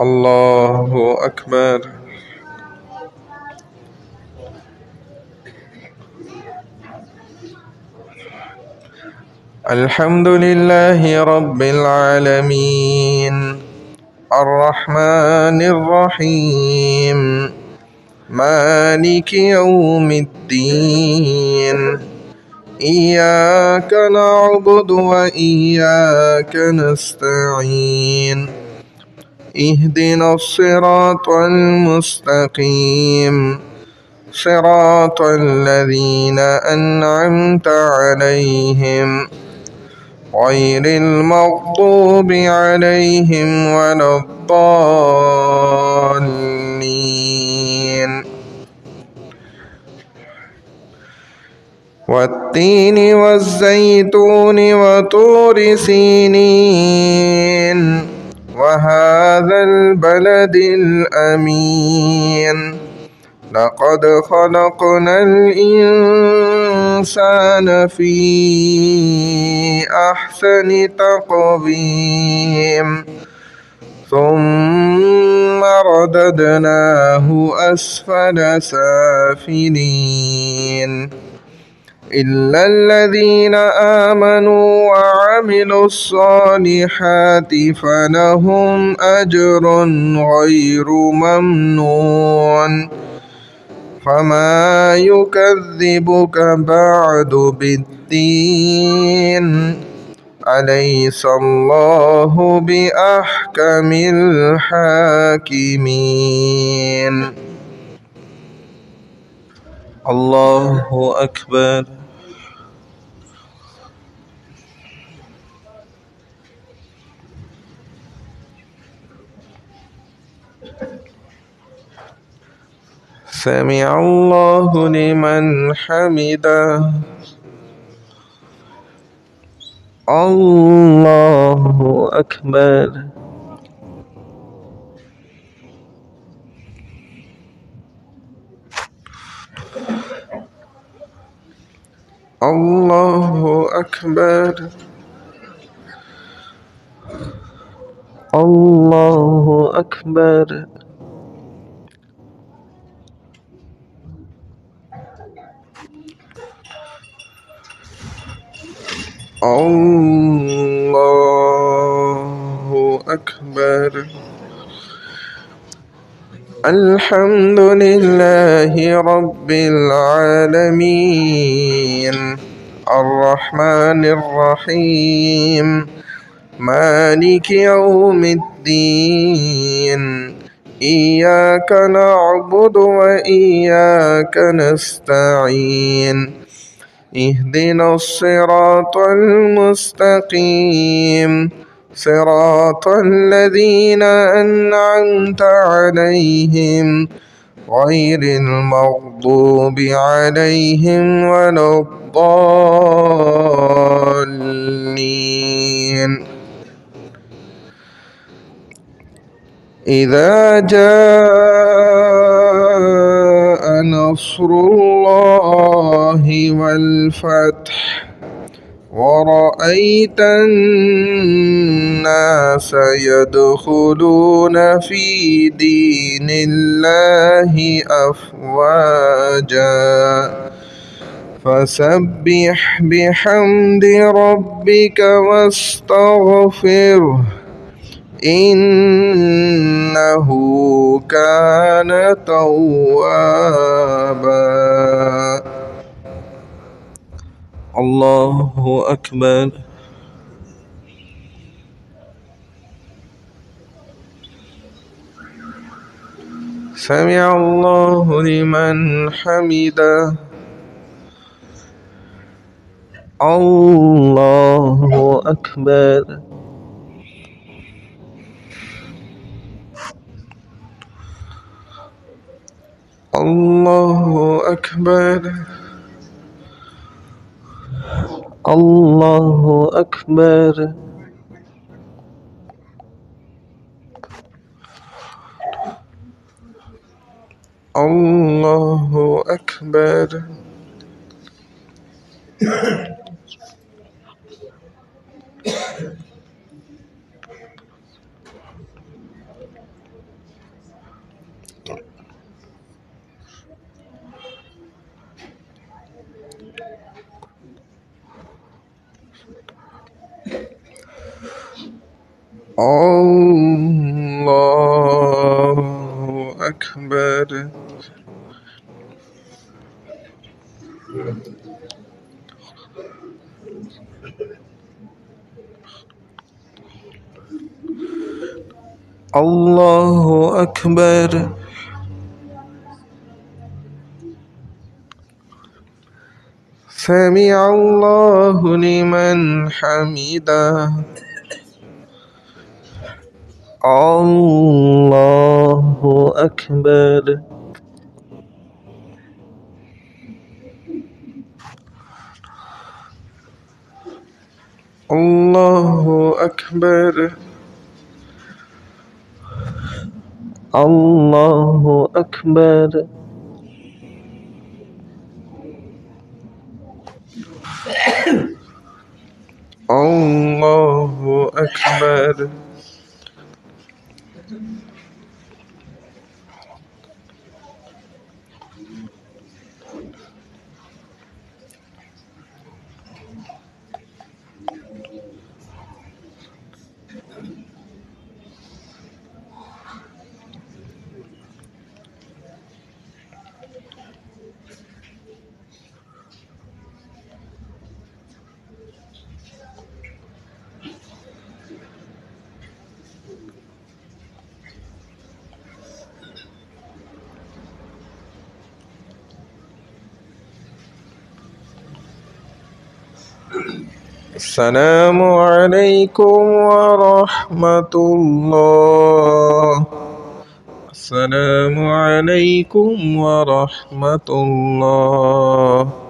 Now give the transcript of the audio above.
الله أكبر. الحمد لله رب العالمين الرحمن الرحيم مالك يوم الدين إياك نعبد وإياك نستعين اهدنا الصراط المستقيم صراط الذين أنعمت عليهم غير المغضوب عليهم ولا الضالين. والتين والزيتون وطور سينين وهذا البلد الأمين لقد خلقنا الإنسان في أحسن تقويم ثم رددناه أسفل سافلين إلا الذين آمنوا وعملوا الصالحات فلهم أجر غير ممنون فما يكذبك بعد بالدين أليس الله بأحكم الحاكمين. الله أكبر. سمع الله لمن حمده. الله أكبر. الله أكبر. الله أكبر. الله أكبر. الحمد لله رب العالمين الرحمن الرحيم مالك يوم الدين إياك نعبد وإياك نستعين اهدنا الصراط المستقيم صراط الذين أنعمت عليهم غير المغضوب عليهم ولا الضالين. إذا جاء نصر الله والفتح ورأيت الناس يدخلون في دين الله أفواجا فسبح بحمد ربك واستغفره إنه كان توابا. الله أكبر. سمع الله لمن حمده. الله أكبر. الله أكبر. الله أكبر. الله أكبر. الله أكبر. الله أكبر. سمع الله لمن حمده. الله أكبر. الله أكبر. الله أكبر. الله أكبر. السلام عليكم ورحمة الله. السلام عليكم ورحمة الله.